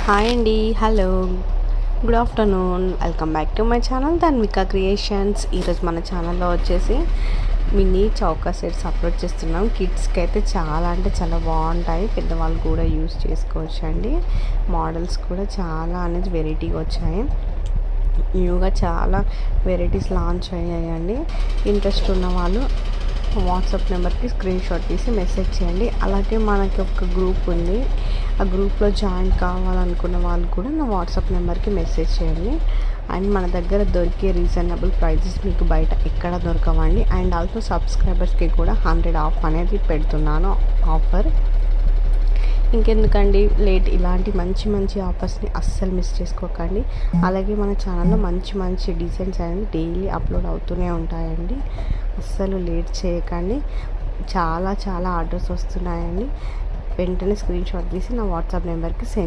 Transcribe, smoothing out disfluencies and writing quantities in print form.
Hi అండి. Hello, good afternoon. Welcome back to my channel Dhanvika creations. ఈరోజు మన ఛానల్లో వచ్చేసి మినీ చౌకా సెట్స్ అప్లోడ్ చేస్తున్నాం. కిడ్స్కి అయితే చాలా అంటే చాలా బాగుంటాయి, పెద్దవాళ్ళు కూడా యూస్ చేసుకోవచ్చు అండి. మోడల్స్ కూడా చాలా అనేది వెరైటీగా వచ్చాయి. న్యూగా చాలా వెరైటీస్ లాంచ్ అయ్యాయండి. ఇంట్రెస్ట్ ఉన్న వాళ్ళు వాట్సాప్ నెంబర్కి స్క్రీన్ షాట్ తీసి మెసేజ్ చేయండి. అలాగే మనకి ఒక గ్రూప్ ఉంది, ఆ గ్రూప్లో జాయిన్ కావాలనుకున్న వాళ్ళు కూడా నా వాట్సాప్ నెంబర్కి మెసేజ్ చేయండి. అండ్ మన దగ్గర దొరికే రీజనబుల్ ప్రైజెస్ మీకు బయట ఎక్కడ దొరకవండి. అండ్ ఆల్సో సబ్స్క్రైబర్స్కి కూడా 100 ఆఫ్ అనేది పెడుతున్నాను ఆఫర్. ఇంకెందుకండి లేట్, ఇలాంటి మంచి మంచి ఆఫర్స్ని అస్సలు మిస్ చేసుకోకండి. అలాగే మన ఛానల్లో మంచి మంచి డిజైన్స్ అనేది డైలీ అప్లోడ్ అవుతూనే ఉంటాయండి. అస్సలు లేట్ చేయకండి. చాలా చాలా ఆర్డర్స్ వస్తున్నాయండి. వెంటనే స్క్రీన్ షాట్ తీసి నా వాట్సాప్ నెంబర్కి సెండ్